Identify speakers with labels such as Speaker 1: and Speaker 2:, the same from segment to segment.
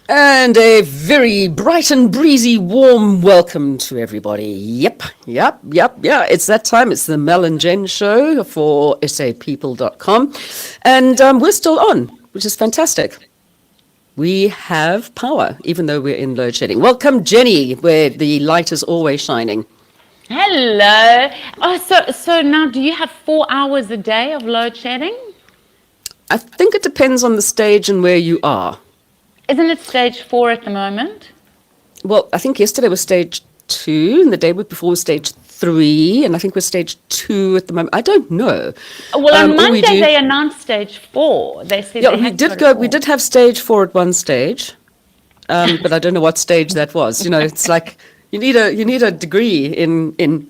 Speaker 1: And a very bright and breezy, warm welcome to everybody. Yep. Yeah, it's that time. It's the Mel and Jen show for SAPeople.com. And we're still on, which is fantastic. We have power, even though we're in load shedding. Welcome, Jenny, where the light is always shining.
Speaker 2: Hello. Oh, so now do you have 4 hours a day of load shedding?
Speaker 1: I think it depends on the stage and where you are.
Speaker 2: Isn't it stage 4 at the moment?
Speaker 1: Well, I think yesterday was stage 2, and the day before was stage 3, and I think we're stage 2 at the moment. I don't know.
Speaker 2: Well, on Monday they announced stage 4. They said
Speaker 1: we did have stage 4 at one stage, but I don't know what stage that was. You know, it's like you need a degree in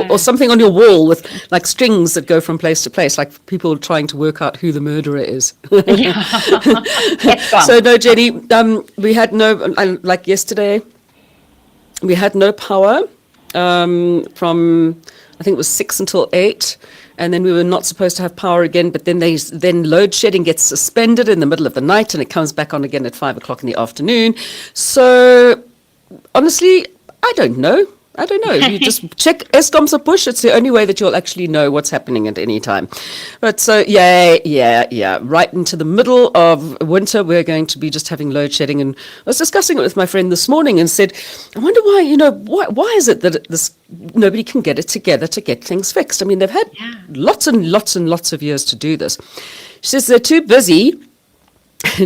Speaker 1: or something on your wall with like strings that go from place to place, like people trying to work out who the murderer is. So no, Jenny, we had no, like yesterday, we had no power from, I think it was 6 until 8. And then we were not supposed to have power again, but then load shedding gets suspended in the middle of the night and it comes back on again at 5 o'clock in the afternoon. So honestly, I don't know. You just check Eskom's a push. It's the only way that you'll actually know what's happening at any time. But so, yeah. Right into the middle of winter, we're going to be just having load shedding. And I was discussing it with my friend this morning and said, I wonder why is it that nobody can get it together to get things fixed? I mean, they've had lots and lots of years to do this. She says they're too busy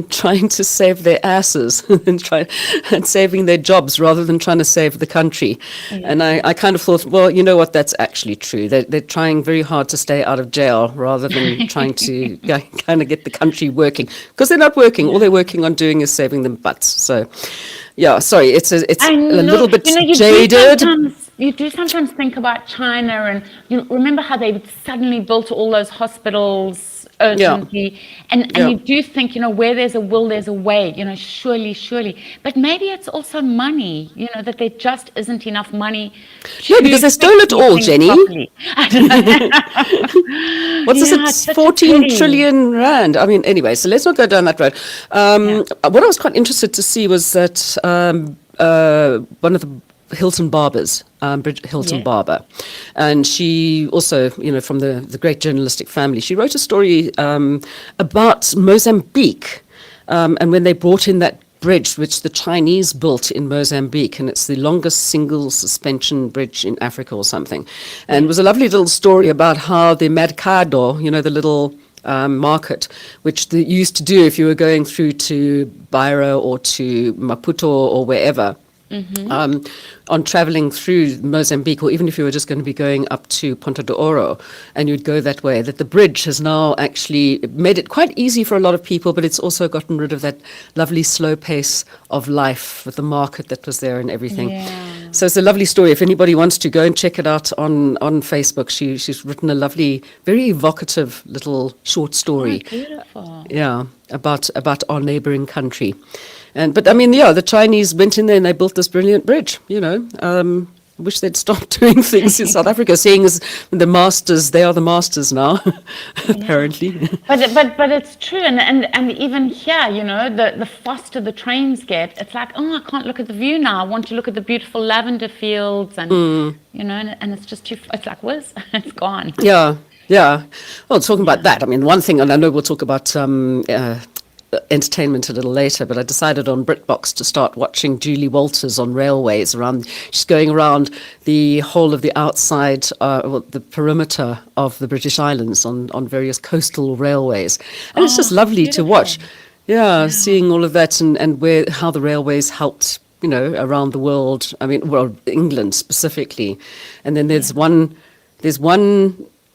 Speaker 1: trying to save their asses and saving their jobs rather than trying to save the country. Yeah. And I kind of thought, well, you know what, that's actually true. They're trying very hard to stay out of jail rather than trying to kind of get the country working, because they're not working. All they're working on doing is saving them butts. So, yeah, sorry, it's a little bit jaded.
Speaker 2: You do sometimes think about China, and you remember how they suddenly built all those hospitals urgently, and you do think, where there's a will, there's a way, surely. But maybe it's also money, that there just isn't enough money.
Speaker 1: Because they stole it all, Jenny. What's this? It's 14 trillion rand. I mean, anyway, so let's not go down that road. What I was quite interested to see was that one of the Hilton barbers, Bridget Hilton Barber, and she also, from the great journalistic family, she wrote a story about Mozambique, and when they brought in that bridge which the Chinese built in Mozambique, and it's the longest single suspension bridge in Africa or something, and it was a lovely little story about how the mercado, the little market, which they used to do if you were going through to Beira or to Maputo or wherever. Mm-hmm. On traveling through Mozambique, or even if you were just going to be going up to Ponta de Oro and you'd go that way, that the bridge has now actually made it quite easy for a lot of people, but it's also gotten rid of that lovely slow pace of life with the market that was there and everything. Yeah. So it's a lovely story. If anybody wants to go and check it out on Facebook, she's written a lovely, very evocative little short story.
Speaker 2: Oh, beautiful.
Speaker 1: Yeah, about our neighboring country. But I mean, the Chinese went in there and they built this brilliant bridge, I wish they'd stop doing things in South Africa, seeing as they are the masters now, apparently.
Speaker 2: But it's true. And even here, the faster the trains get, it's like, oh, I can't look at the view now. I want to look at the beautiful lavender fields and, and it's just it's like, whiz, it's gone.
Speaker 1: Yeah. Well, talking about that, I mean, one thing, and I know we'll talk about entertainment a little later, but I decided on BritBox to start watching Julie Walters on railways she's going around the whole of the outside, the perimeter of the British Islands on various coastal railways. And it's just lovely to watch. Yeah, seeing all of that and how the railways helped, around the world. I mean, well, England specifically. And then there's one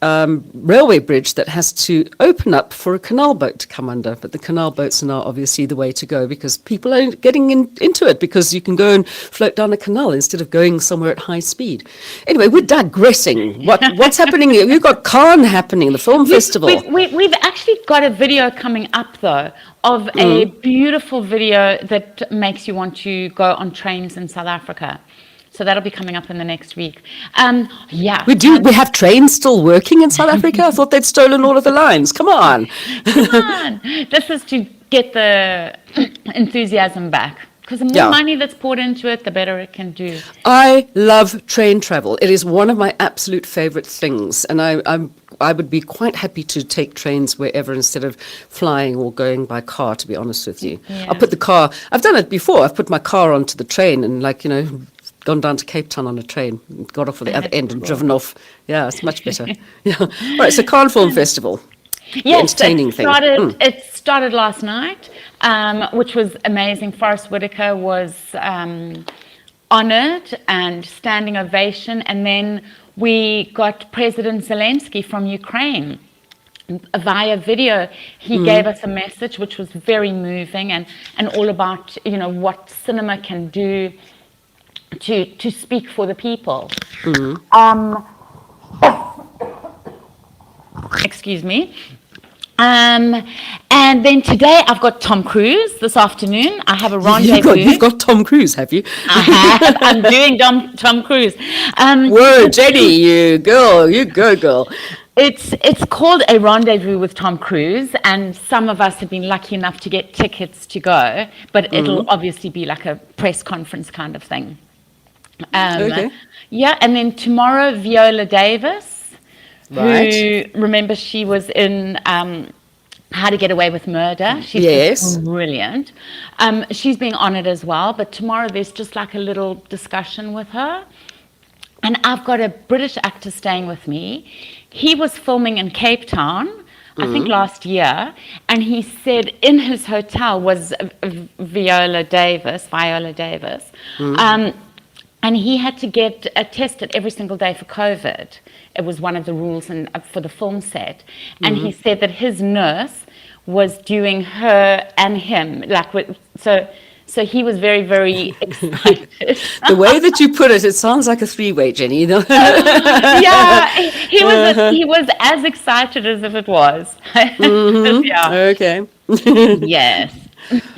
Speaker 1: railway bridge that has to open up for a canal boat to come under, but the canal boats are now obviously the way to go because people are getting into it, because you can go and float down a canal instead of going somewhere at high speed. Anyway, we're digressing. What's happening here? We've got Cannes happening, the film festival.
Speaker 2: We've actually got a video coming up though of a beautiful video that makes you want to go on trains in South Africa. So that'll be coming up in the next week. Yeah.
Speaker 1: We have trains still working in South Africa? I thought they'd stolen all of the lines. Come on.
Speaker 2: Come on. This is to get the enthusiasm back. Because the more money that's poured into it, the better it can do.
Speaker 1: I love train travel. It is one of my absolute favorite things. And I would be quite happy to take trains wherever instead of flying or going by car, to be honest with you.
Speaker 2: Yeah.
Speaker 1: I've done it before. I've put my car onto the train and gone down to Cape Town on a train, got off at the other end and driven off. Yeah, it's much better. Yeah. All right, so Cannes Film Festival.
Speaker 2: Yes,
Speaker 1: entertaining thing.
Speaker 2: It started last night, which was amazing. Forrest Whitaker was honored and standing ovation. And then we got President Zelensky from Ukraine via video. He gave us a message which was very moving and all about, what cinema can do to speak for the people. Excuse me. And then today I've got Tom Cruise this afternoon. I have a rendezvous.
Speaker 1: You've got Tom Cruise, have you?
Speaker 2: I have. I'm doing Tom Cruise.
Speaker 1: Whoa, Jenny, you go, girl.
Speaker 2: It's called A Rendezvous with Tom Cruise, and some of us have been lucky enough to get tickets to go, but it'll obviously be like a press conference kind of thing.
Speaker 1: Okay.
Speaker 2: Yeah, and then tomorrow, Viola Davis.
Speaker 1: Right.
Speaker 2: Who, remember, she was in How to Get Away with Murder.
Speaker 1: She's
Speaker 2: brilliant. She's being honored as well, but tomorrow there's just like a little discussion with her. And I've got a British actor staying with me. He was filming in Cape Town, I think last year, and he said in his hotel was Viola Davis. And he had to get tested every single day for COVID. It was one of the rules for the film set. And he said that his nurse was doing her and him. So he was very, very excited.
Speaker 1: The way that you put it, it sounds like a three-way, Jenny.
Speaker 2: Yeah, he was as excited as if it was. Yeah.
Speaker 1: Okay.
Speaker 2: Yes.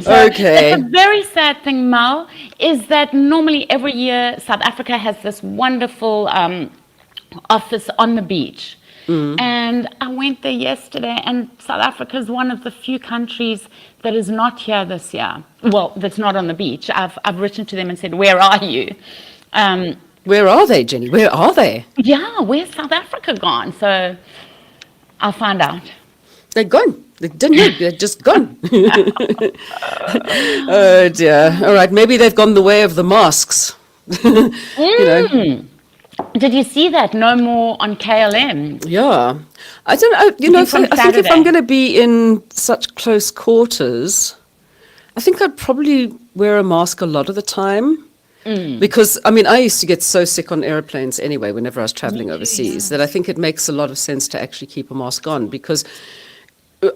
Speaker 2: So
Speaker 1: Okay.
Speaker 2: it's a very sad thing, Mal, is that normally every year South Africa has this wonderful office on the beach. And I went there yesterday, and South Africa is one of the few countries that is not here this year. Well, that's not on the beach. I've written to them and said, where are you?
Speaker 1: Where are they, Jenny? Where are they?
Speaker 2: Yeah, where's South Africa gone? So I'll find out.
Speaker 1: They're gone. They didn't know. They're just gone. Oh, dear. All right. Maybe they've gone the way of the masks.
Speaker 2: Did you see that? No more on KLM.
Speaker 1: Yeah. I don't know. I think if I'm going to be in such close quarters, I think I'd probably wear a mask a lot of the time. Because, I used to get so sick on airplanes anyway, whenever I was traveling overseas, that I think it makes a lot of sense to actually keep a mask on. Because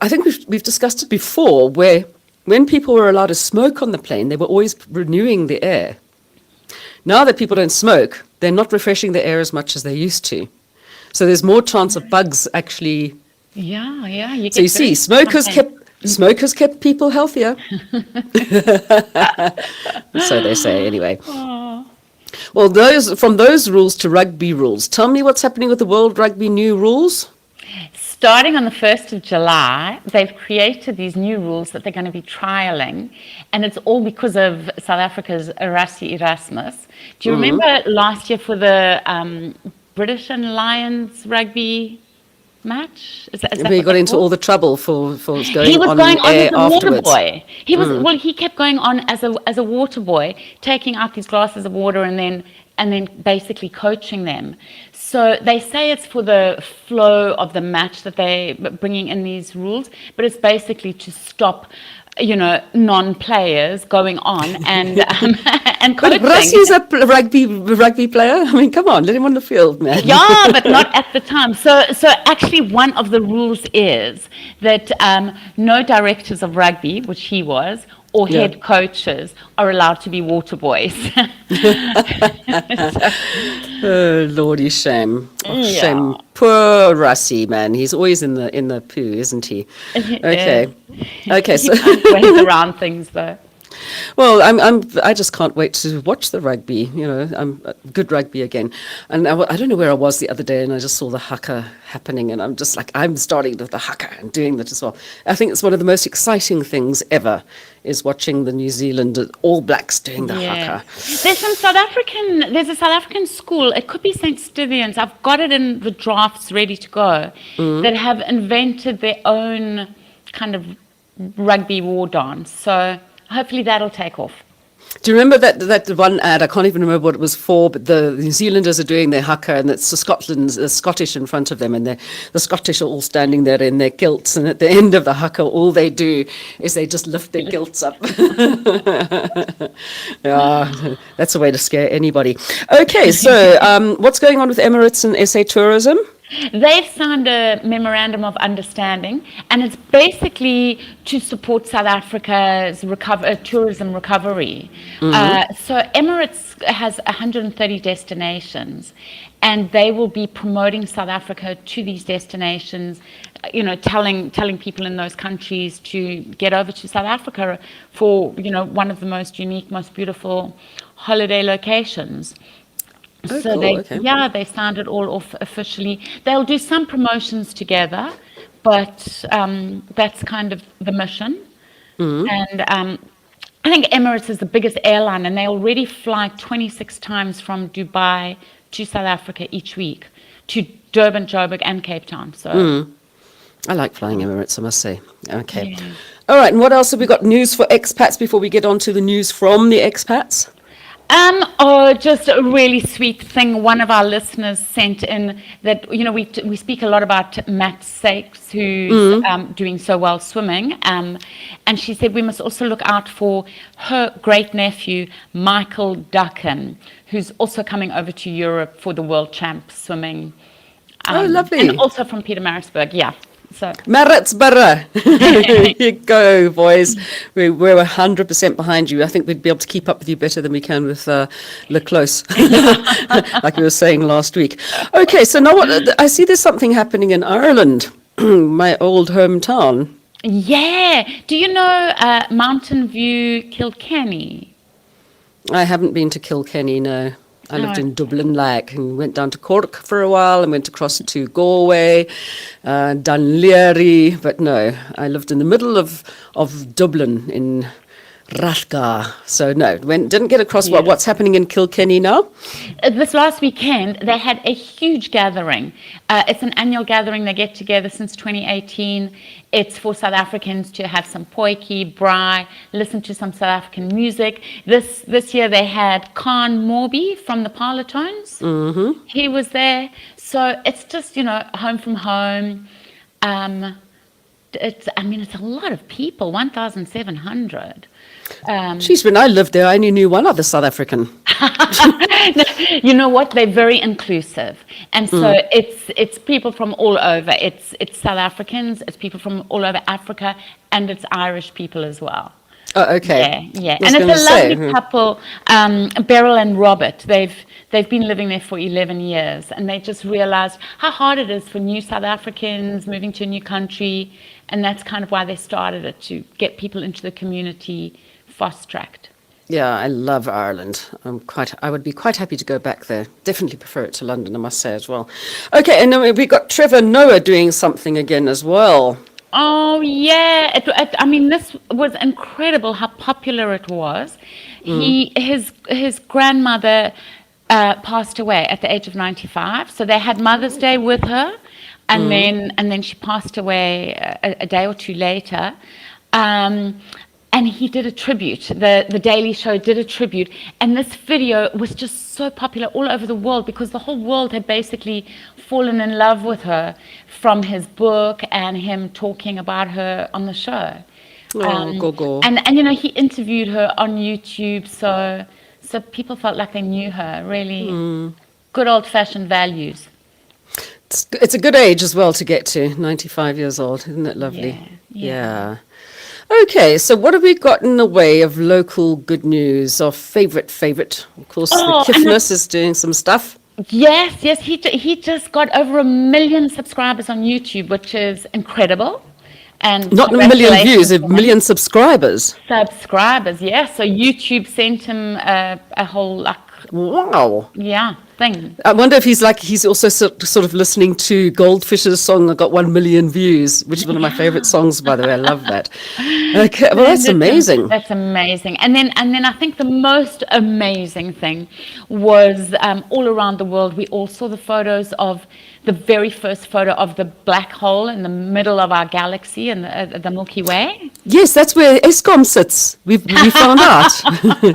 Speaker 1: I think we've discussed it before, where when people were allowed to smoke on the plane, they were always renewing the air. Now that people don't smoke, they're not refreshing the air as much as they used to. So there's more chance of bugs actually.
Speaker 2: Yeah.
Speaker 1: So you see, smokers kept people healthier. So they say anyway. Well, from those rules to rugby rules. Tell me what's happening with the World Rugby new rules.
Speaker 2: Starting on the 1st of July, they've created these new rules that they're going to be trialing, and it's all because of South Africa's Rassie Erasmus. Do you remember last year for the British and Lions rugby match? Is that
Speaker 1: He got into all the trouble for going
Speaker 2: he was
Speaker 1: on
Speaker 2: going on
Speaker 1: air
Speaker 2: as a
Speaker 1: afterwards.
Speaker 2: water boy. He was he kept going on as a water boy, taking out these glasses of water and then basically coaching them. So they say it's for the flow of the match that they're bringing in these rules, but it's basically to stop, non-players going on and coaching.
Speaker 1: But Rassie's a rugby player. Come on, let him on the field, man.
Speaker 2: Yeah, but not at the time. So actually one of the rules is that no directors of rugby, which he was, or head coaches are allowed to be water boys.
Speaker 1: Oh, Lordy, shame. Shame. Poor Rassie, man. He's always in the poo, isn't he? Okay. Okay.
Speaker 2: He
Speaker 1: So
Speaker 2: finds ways around things, though.
Speaker 1: Well, I just can't wait to watch the rugby. Good rugby again. And I don't know where I was the other day, and I just saw the haka happening, and I'm just like, I'm starting with the haka and doing that as well. I think it's one of the most exciting things ever, is watching the New Zealand All Blacks doing the haka.
Speaker 2: There's a South African school, it could be St. Stithians, I've got it in the drafts ready to go, that have invented their own kind of rugby war dance. So hopefully that'll take off.
Speaker 1: Do you remember that one ad? I can't even remember what it was for, but the New Zealanders are doing their haka, and it's the Scottish in front of them, and the Scottish are all standing there in their kilts, and at the end of the haka, all they do is they just lift their kilts up. Yeah, that's a way to scare anybody. Okay, so what's going on with Emirates and SA Tourism?
Speaker 2: They've signed a memorandum of understanding, and it's basically to support South Africa's tourism recovery. So Emirates has 130 destinations, and they will be promoting South Africa to these destinations, telling people in those countries to get over to South Africa for, one of the most unique, most beautiful holiday locations.
Speaker 1: Oh,
Speaker 2: so
Speaker 1: cool.
Speaker 2: they signed it all off officially. They'll do some promotions together, but that's kind of the mission. And I think Emirates is the biggest airline, and they already fly 26 times from Dubai to South Africa each week, to Durban, Joburg, and Cape Town. So
Speaker 1: I like flying Emirates, I must say. Okay.
Speaker 2: Yeah.
Speaker 1: All right, and what else have we got news for expats before we get on to the news from the expats?
Speaker 2: Just a really sweet thing. One of our listeners sent in that, we speak a lot about Matt Sakes, who's doing so well swimming. And she said we must also look out for her great nephew, Michael Duncan, who's also coming over to Europe for the World Champ swimming.
Speaker 1: Oh, lovely.
Speaker 2: And also from Pietermaritzburg, yeah. So
Speaker 1: Maritzburg. Here you go, boys. We're 100% behind you. I think we'd be able to keep up with you better than we can with Le Close, like we were saying last week. Okay, so now I see there's something happening in Ireland, my old hometown.
Speaker 2: Yeah. Do you know Mountain View, Kilkenny?
Speaker 1: I haven't been to Kilkenny, no. I lived in Dublin, and went down to Cork for a while, and went across to Galway, Dunleary, but no, I lived in the middle of Dublin in Rathgar. So no, didn't get across what's happening in Kilkenny now.
Speaker 2: This last weekend, they had a huge gathering. It's an annual gathering. They get together since 2018. It's for South Africans to have some potjie, braai, listen to some South African music. This year they had Khan Morby from the Parlotones. He was there. So it's just, home from home. It's a lot of people, 1,700.
Speaker 1: Jeez, when I lived there, I only knew one other South African.
Speaker 2: You know what? They're very inclusive, and so it's people from all over. It's South Africans, it's people from all over Africa, and it's Irish people as well.
Speaker 1: Oh, okay.
Speaker 2: Yeah. And it's a lovely couple, Beryl and Robert. They've been living there for 11 years, and they just realized how hard it is for new South Africans moving to a new country, and that's kind of why they started it, to get people into the community fast-tracked.
Speaker 1: Yeah, I love Ireland. I would be quite happy to go back there. Definitely prefer it to London, I must say as well. Okay, and then we got Trevor Noah doing something again as well.
Speaker 2: Oh, yeah. This was incredible how popular it was. His grandmother passed away at the age of 95. So they had Mother's Day with her, and then she passed away a day or two later. And he did a tribute. The Daily Show did a tribute. And this video was just so popular all over the world because the whole world had basically fallen in love with her from his book and him talking about her on the show.
Speaker 1: Go.
Speaker 2: And he interviewed her on YouTube, so people felt like they knew her. Really good old-fashioned values.
Speaker 1: It's a good age as well to get to, 95 years old. Isn't it lovely? Yeah. Okay, so what have we got in the way of local good news? Our favourite? Of course, the Kiffness is doing some stuff.
Speaker 2: Yes, he just got over 1 million subscribers on YouTube, which is incredible. And
Speaker 1: Not a million views, a
Speaker 2: congratulations to him.
Speaker 1: million subscribers.
Speaker 2: Subscribers, yeah. So YouTube sent him a whole
Speaker 1: Wow.
Speaker 2: thing.
Speaker 1: I wonder if he's also sort of listening to Goldfish's song that got 1 million views, which is one of my favorite songs, by the way. I love that. Okay, well, that's amazing.
Speaker 2: That's amazing. And then I think the most amazing thing was all around the world, we all saw the photos of the very first photo of the black hole in the middle of our galaxy and the Milky Way.
Speaker 1: Yes, that's where ESCOM sits. We found out.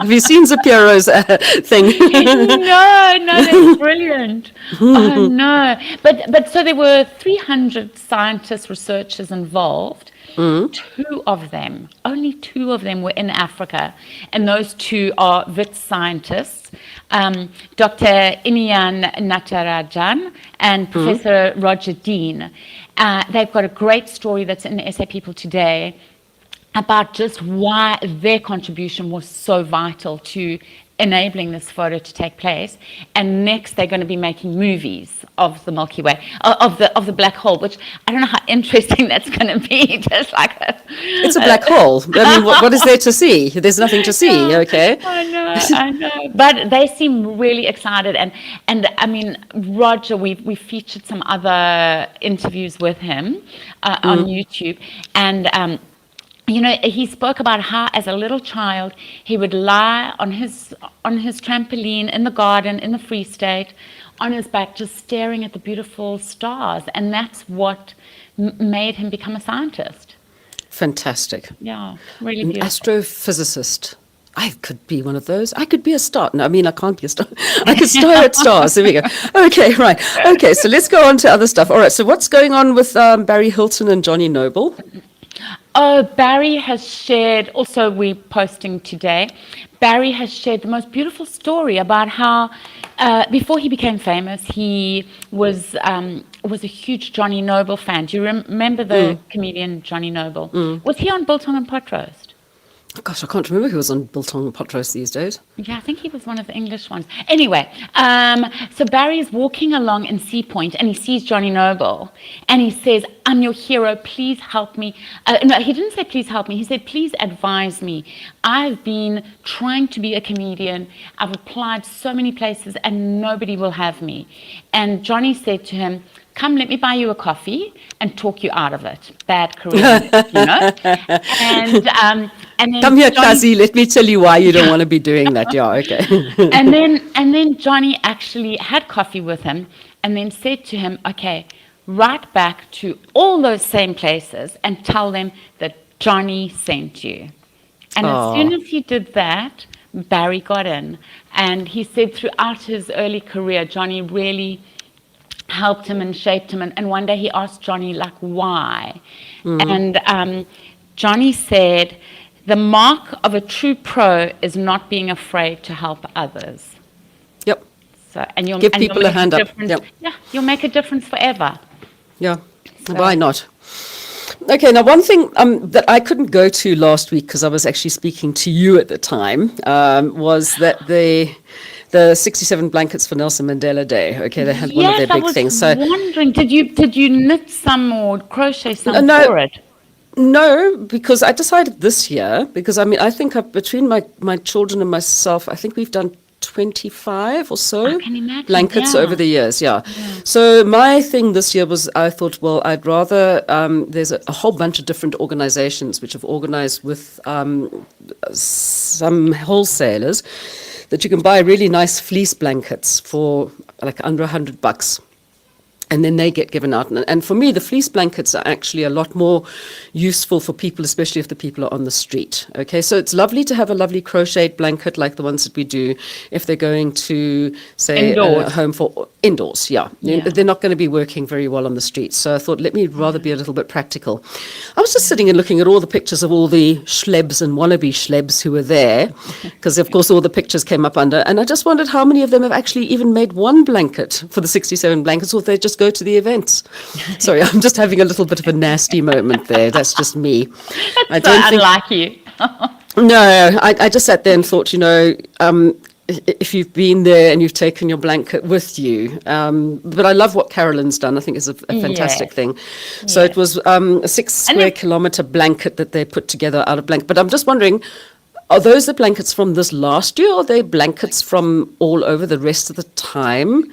Speaker 1: Have you seen SAPeople's thing?
Speaker 2: No, that's brilliant. Oh no! But so there were 300 scientists, researchers involved. Only two of them were in Africa, and those two are WITS scientists, Dr. Inian Natarajan and Professor Roger Dean. They've got a great story that's in SAPeople today about just why their contribution was so vital to enabling this photo to take place. And next they're going to be making movies of the Milky Way, of the black hole, which I don't know how interesting that's going to be. Just like
Speaker 1: it's a black hole. I mean, what is there to see? There's nothing to see. Okay.
Speaker 2: I know. But they seem really excited, and I mean, Roger, we featured some other interviews with him on YouTube, and you know, he spoke about how, as a little child, he would lie on his trampoline in the garden in the Free State, on his back, just staring at the beautiful stars, and that's what made him become a scientist.
Speaker 1: Fantastic.
Speaker 2: Yeah, really
Speaker 1: An
Speaker 2: beautiful.
Speaker 1: astrophysicist. I could be one of those. I could be a star. No, I mean, I can't be a star. I could stare at stars. There we go. Okay, right. Okay, so let's go on to other stuff. All right, so what's going on with Barry Hilton and Johnny Noble?
Speaker 2: Oh, Barry has shared, also we're posting today, Barry has shared the most beautiful story about how before he became famous, he was a huge Johnny Noble fan. Do you remember the comedian Johnny Noble? Was he on Biltong and Pot Roast?
Speaker 1: Oh, gosh, I can't remember who was on Biltong and Pot Roast these days.
Speaker 2: Yeah, I think he was one of the English ones. Anyway, so Barry is walking along in Sea Point and he sees Johnny Noble and he says, "I'm your hero, please help me." No, he didn't say please help me. He said, "Please advise me. I've been trying to be a comedian. I've applied so many places and nobody will have me." And Johnny said to him, "Come, let me buy you a coffee and talk you out of it. Bad career, you know." And then
Speaker 1: Come here,
Speaker 2: Johnny,
Speaker 1: Kazi. Let me tell you why you don't want to be doing that. Yeah, okay.
Speaker 2: and then Johnny actually had coffee with him and then said to him, "Okay, write back to all those same places and tell them that Johnny sent you." And as soon as he did that, Barry got in. And he said throughout his early career, Johnny really helped him and shaped him. And one day he asked Johnny, like, why? And Johnny said, "The mark of a true pro is not being afraid to help others."
Speaker 1: Yep.
Speaker 2: So, and you'll
Speaker 1: Give
Speaker 2: and
Speaker 1: people
Speaker 2: you'll
Speaker 1: a
Speaker 2: make
Speaker 1: hand up.
Speaker 2: difference.
Speaker 1: Yep.
Speaker 2: Yeah, you'll make a difference forever.
Speaker 1: Yeah.
Speaker 2: So-
Speaker 1: Why not? Okay, now one thing that I couldn't go to last week because I was actually speaking to you at the time was that the 67 blankets for Nelson Mandela Day. Okay, they had one of their big things.
Speaker 2: I
Speaker 1: So
Speaker 2: was wondering, did you knit some or crochet some
Speaker 1: No.
Speaker 2: for it?
Speaker 1: no, because I decided this year, because I mean, I think between my children and myself, I think we've done 25 or so
Speaker 2: I can imagine,
Speaker 1: blankets
Speaker 2: yeah.
Speaker 1: over the years. Yeah. So my thing this year was, I thought, well, I'd rather, there's a whole bunch of different organizations which have organized with some wholesalers that you can buy really nice fleece blankets for like under $100. And then they get given out. And for me, the fleece blankets are actually a lot more useful for people, especially if the people are on the street. Okay, so it's lovely to have a lovely crocheted blanket like the ones that we do if they're going to, say,
Speaker 2: Indoors.
Speaker 1: a home for indoors. Yeah. They're not going to be working very well on the street. So I thought, let me rather be a little bit practical. I was just sitting and looking at all the pictures of all the schlebs and wannabe schlebs who were there, because of course all the pictures came up under, and I just wondered how many of them have actually even made one blanket for the 67 blankets, or if they just go to the events. Sorry, I'm just having a little bit of a nasty moment there. That's just me.
Speaker 2: That's so unlike you.
Speaker 1: No, I just sat there and thought, if you've been there and you've taken your blanket with you. But I love what Carolyn's done. I think it's a fantastic
Speaker 2: Yes.
Speaker 1: thing. So it was a 6
Speaker 2: And
Speaker 1: square
Speaker 2: then-
Speaker 1: kilometer blanket that they put together out of blanket. But I'm just wondering, are those the blankets from this last year, or are they blankets from all over the rest of the time?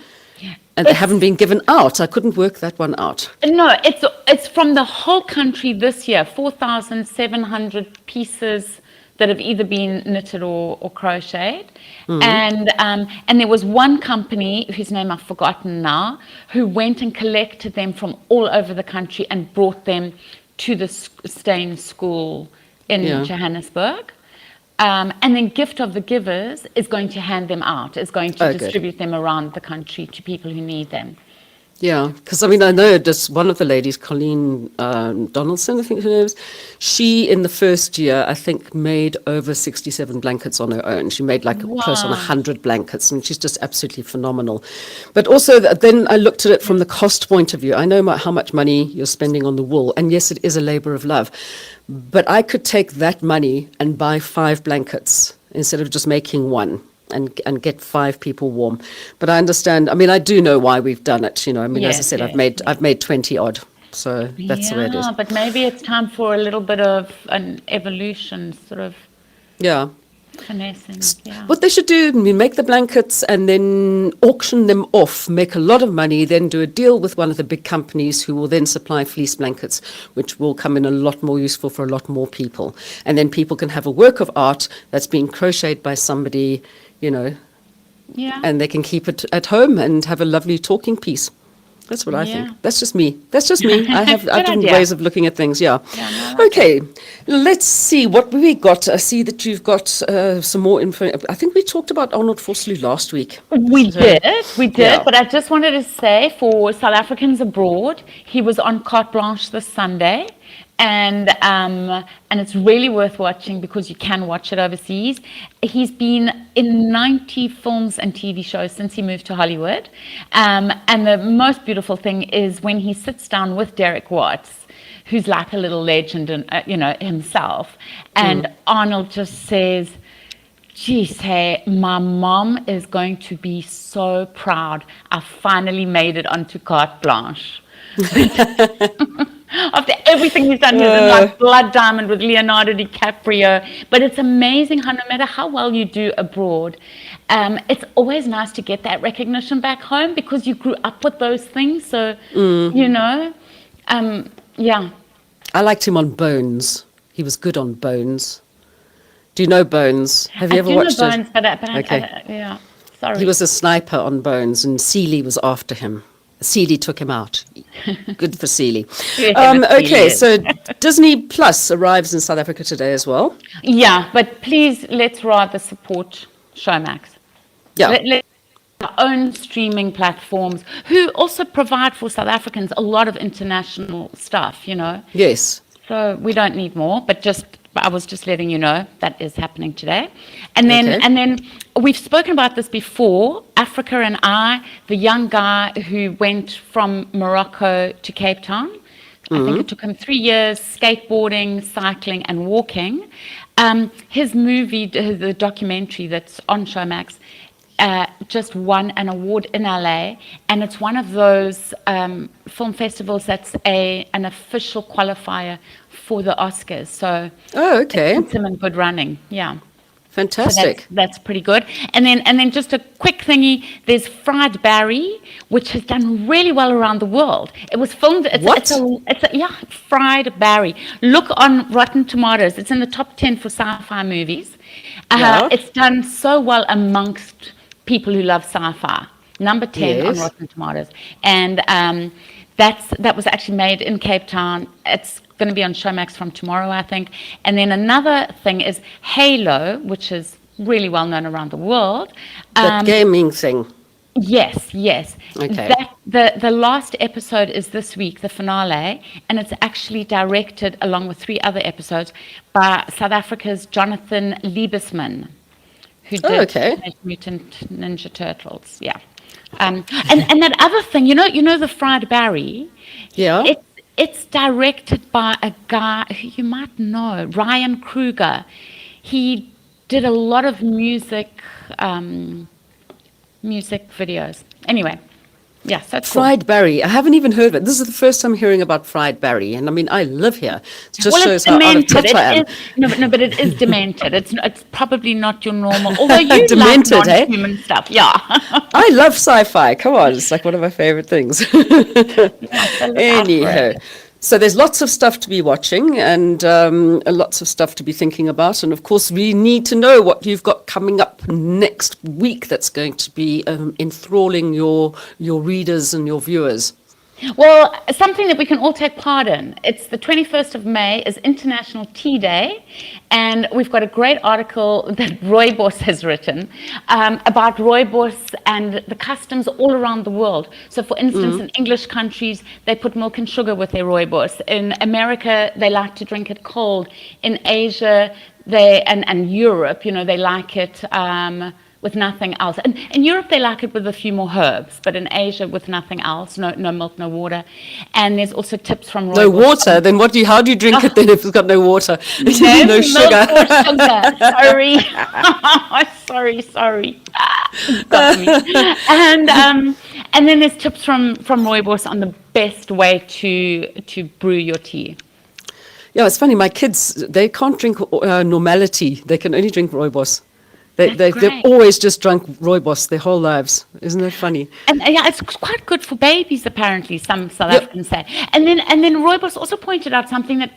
Speaker 1: And they haven't been given out. I couldn't work that one out.
Speaker 2: No, it's from the whole country this year, 4,700 pieces that have either been knitted or crocheted. And there was one company, whose name I've forgotten now, who went and collected them from all over the country and brought them to the Steyn School in Johannesburg. And then Gift of the Givers is going to hand them out, is going to distribute them around the country to people who need them.
Speaker 1: Yeah, because I mean, I know just one of the ladies, Colleen Donaldson, I think her name is, she in the first year, I think, made over 67 blankets on her own. She made like close on 100 blankets, and she's just absolutely phenomenal. But also, then I looked at it from the cost point of view. I know how much money you're spending on the wool, and yes, it is a labor of love. But I could take that money and buy 5 blankets instead of just making one. And get 5 people warm. But I understand, I mean, I do know why we've done it, I mean, as I said, I've made 20 odd, so that's the way it is.
Speaker 2: But maybe it's time for a little bit of an evolution, sort of finessing.
Speaker 1: What they should do, make the blankets and then auction them off, make a lot of money, then do a deal with one of the big companies who will then supply fleece blankets, which will come in a lot more useful for a lot more people. And then people can have a work of art that's been crocheted by somebody, and they can keep it at home and have a lovely talking piece. That's what I think. That's just me. I have different ways of looking at things. Okay, let's see what we got. I see that you've got some more info. I think we talked about Arnold Vosloo last week.
Speaker 2: We did. But I just wanted to say, for South Africans abroad, he was on Carte Blanche this Sunday. And it's really worth watching because you can watch it overseas. He's been in 90 films and TV shows since he moved to Hollywood. And the most beautiful thing is when he sits down with Derek Watts, who's like a little legend, himself. And Arnold just says, geez, hey, my mom is going to be so proud. I finally made it onto Carte Blanche. After everything he's done, he's in like Blood Diamond with Leonardo DiCaprio. But it's amazing how no matter how well you do abroad, it's always nice to get that recognition back home because you grew up with those things. So,
Speaker 1: I liked him on Bones. He was good on Bones. Do you know Bones? Have you ever watched it?
Speaker 2: Bones, but sorry.
Speaker 1: He was a sniper on Bones, and Seeley was after him. Seeley took him out. Good for Seeley. Okay, so Disney Plus arrives in South Africa today as well.
Speaker 2: Yeah, but please, let's rather support Showmax.
Speaker 1: Yeah.
Speaker 2: Let our own streaming platforms, who also provide for South Africans a lot of international stuff,
Speaker 1: Yes.
Speaker 2: So we don't need more, but I was just letting you know that is happening today. And then we've spoken about this before. Africa and I, the young guy who went from Morocco to Cape Town. I think it took him 3 years skateboarding, cycling, and walking. His movie, the documentary that's on Showmax, just won an award in LA, and it's one of those film festivals that's an official qualifier for the Oscars. So it's him in good running. Yeah.
Speaker 1: Fantastic.
Speaker 2: So that's pretty good. And then just a quick thingy, there's Fried Barry, which has done really well around the world. It was filmed, Fried Barry. Look on Rotten Tomatoes. It's in the top 10 for sci-fi movies. It's done so well amongst people who love sci-fi. Number 10 on Rotten Tomatoes. And that was actually made in Cape Town. It's going to be on Showmax from tomorrow, I think. And then another thing is Halo, which is really well known around the world.
Speaker 1: That gaming thing.
Speaker 2: Yes.
Speaker 1: Okay.
Speaker 2: The last episode is this week, the finale, and it's actually directed along with 3 other episodes by South Africa's Jonathan Liebesman, who did Teenage Mutant Ninja Turtles. Yeah. And that other thing, the Fried Barry.
Speaker 1: Yeah.
Speaker 2: It's directed by a guy who you might know, Ryan Kruger. He did a lot of music videos. Anyway, yeah, so it's cool.
Speaker 1: Fried Barry. I haven't even heard of it. This is the first time hearing about Fried Barry. And I mean, I live here. It just
Speaker 2: Well,
Speaker 1: shows
Speaker 2: it's
Speaker 1: how out of
Speaker 2: demented.
Speaker 1: touch I am.
Speaker 2: No, but it is demented. It's probably not your normal. Although you
Speaker 1: Demented,
Speaker 2: like
Speaker 1: eh?
Speaker 2: non-human stuff, yeah.
Speaker 1: I love sci-fi. Come on, it's like one of my favorite things.
Speaker 2: So look out for
Speaker 1: Anyhow,
Speaker 2: it.
Speaker 1: so there's lots of stuff to be watching and lots of stuff to be thinking about. And of course, we need to know what you've got coming up next week that's going to be enthralling your readers and your viewers.
Speaker 2: Well, something that we can all take part in. It's the 21st of May is International Tea Day, and we've got a great article that Rooibos has written about Rooibos and the customs all around the world. So, for instance, in English countries, they put milk and sugar with their Rooibos. In America, they like to drink it cold. In Asia, and Europe, they like it with nothing else. And in Europe, they like it with a few more herbs, but in Asia, with nothing else, no milk, no water. And there's also tips from Rooibos.
Speaker 1: No water? Then how do you drink it then if it's got no water? No sugar.
Speaker 2: Milk or sugar. Sorry. Sorry. Got me. And then there's tips from Rooibos on the best way to brew your tea.
Speaker 1: Yeah, it's funny. My kids, they can't drink normality. They can only drink Rooibos. They've always just drunk Rooibos their whole lives. Isn't that funny?
Speaker 2: And yeah, it's quite good for babies, apparently, some South Africans say. And then Rooibos also pointed out something that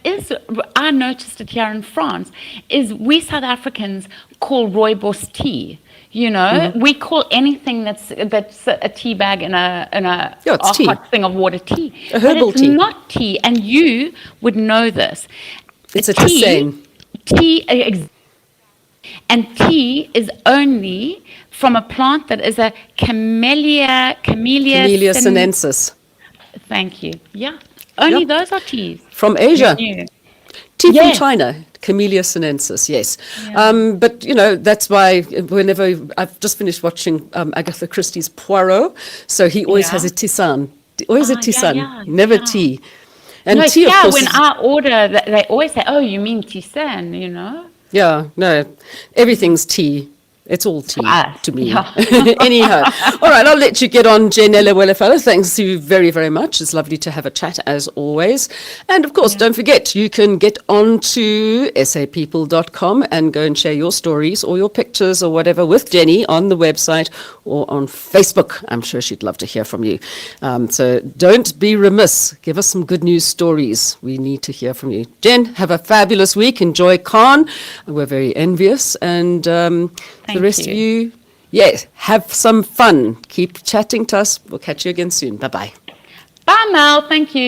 Speaker 2: I noticed it here in France, is we South Africans call Rooibos tea. We call anything that's a tea bag in a hot thing of water tea.
Speaker 1: A herbal
Speaker 2: tea. It's not tea, and you would know this.
Speaker 1: It's a tisane.
Speaker 2: And tea is only from a plant that is a Camellia
Speaker 1: sinensis.
Speaker 2: Thank you. Yeah. Only those are teas.
Speaker 1: From Asia.
Speaker 2: Yeah.
Speaker 1: Tea from China. Camellia sinensis, yes.
Speaker 2: Yeah.
Speaker 1: But, that's why whenever I've just finished watching Agatha Christie's Poirot, so he always has a tisane. Always a tisane, never tea. And tea, of course.
Speaker 2: When I order, they always say, "Oh, you mean tisane?"
Speaker 1: Yeah, no, everything's tea. It's all tea to me.
Speaker 2: Yeah.
Speaker 1: Anyhow, all right, I'll let you get on, Janella Willefella. Thanks you very, very much. It's lovely to have a chat as always. And of course, don't forget, you can get on to SAPeople.com and go and share your stories or your pictures or whatever with Jenny on the website or on Facebook. I'm sure she'd love to hear from you. So don't be remiss. Give us some good news stories. We need to hear from you. Jen, have a fabulous week. Enjoy Cannes. We're very envious. And the rest of you, have some fun. Keep chatting to us. We'll catch you again soon. Bye-bye.
Speaker 2: Bye, Mel. Thank you.